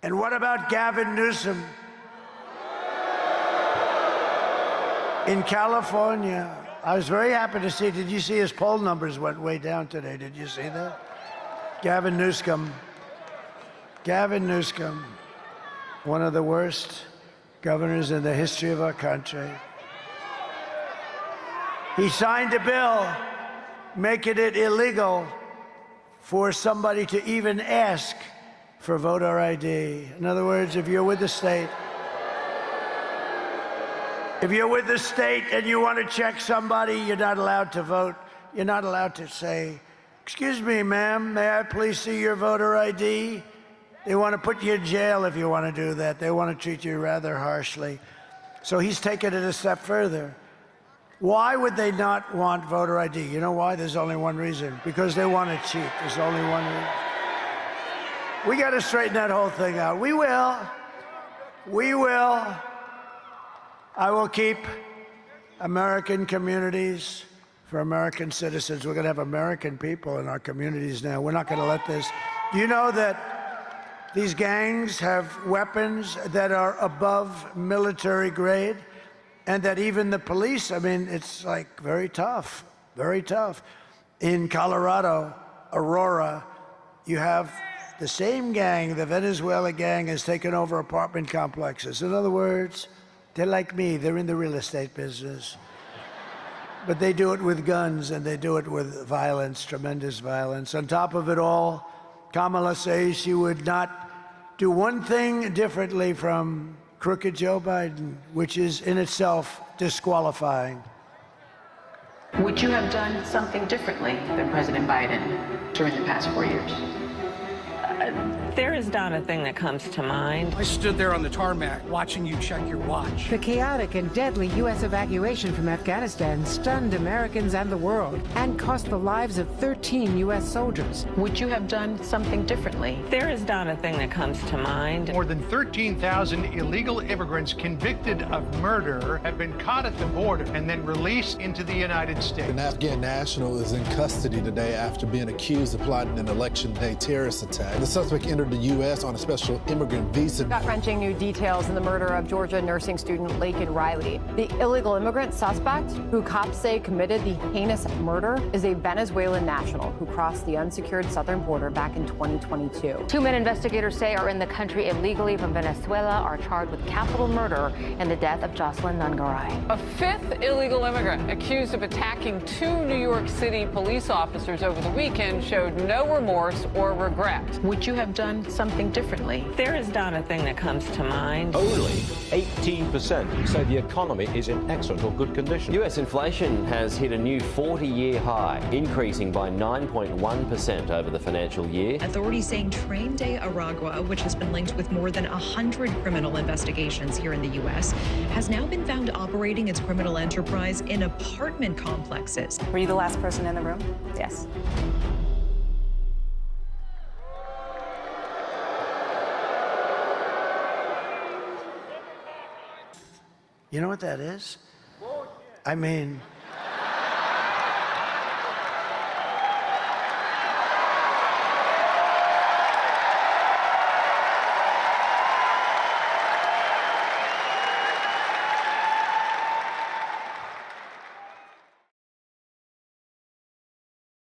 And what about Gavin Newsom in California? I was very happy to see. Did you see his poll numbers went way down today? Did you see that? Gavin Newsom, one of the worst governors in the history of our country. He signed a bill making it illegal for somebody to even ask for voter ID. In other words, if you're with the state, and you want to check somebody, you're not allowed to vote. You're not allowed to say, "Excuse me, ma'am, may I please see your voter ID?" They want to put you in jail if you want to do that. They want to treat you rather harshly. So he's taken it a step further. Why would they not want voter ID? You know why? There's only one reason. Because they want to cheat. There's only one reason. We got to straighten that whole thing out. We will. We will. I will keep American communities for American citizens. We're going to have American people in our communities now. We're not going to let this. You know that these gangs have weapons that are above military grade, and that even the police, I mean, it's like very tough, very tough. In Colorado, Aurora, you have the same gang, the Venezuela gang, has taken over apartment complexes. In other words, they're like me. They're in the real estate business. But they do it with guns, and they do it with violence, tremendous violence. On top of it all, Kamala says she would not do one thing differently from crooked Joe Biden, which is in itself disqualifying. Would you have done something differently than President Biden during the past 4 years? There is not a thing that comes to mind. I stood there on the tarmac watching you check your watch. The chaotic and deadly U.S. evacuation from Afghanistan stunned Americans and the world and cost the lives of 13 U.S. soldiers. Would you have done something differently? There is not a thing that comes to mind. More than 13,000 illegal immigrants convicted of murder have been caught at the border and then released into the United States. An Afghan national is in custody today after being accused of plotting an election day terrorist attack. The suspect entered the U.S. on a special immigrant visa. Gut-wrenching new details in the murder of Georgia nursing student Laken Riley. The illegal immigrant suspect, who cops say committed the heinous murder, is a Venezuelan national who crossed the unsecured southern border back in 2022. Two men investigators say are in the country illegally from Venezuela are charged with capital murder in the death of Jocelyn Nungaray. A fifth illegal immigrant accused of attacking two New York City police officers over the weekend showed no remorse or regret. Would you have done something differently? There is not a thing that comes to mind. Only 18% say the economy is in excellent or good condition. US inflation has hit a new 40-year high, increasing by 9.1% over the financial year. Authorities saying Train de Aragua, which has been linked with more than 100 criminal investigations here in the U.S., has now been found operating its criminal enterprise in apartment complexes. Were you the last person in the room? Yes. You know what that is? I mean,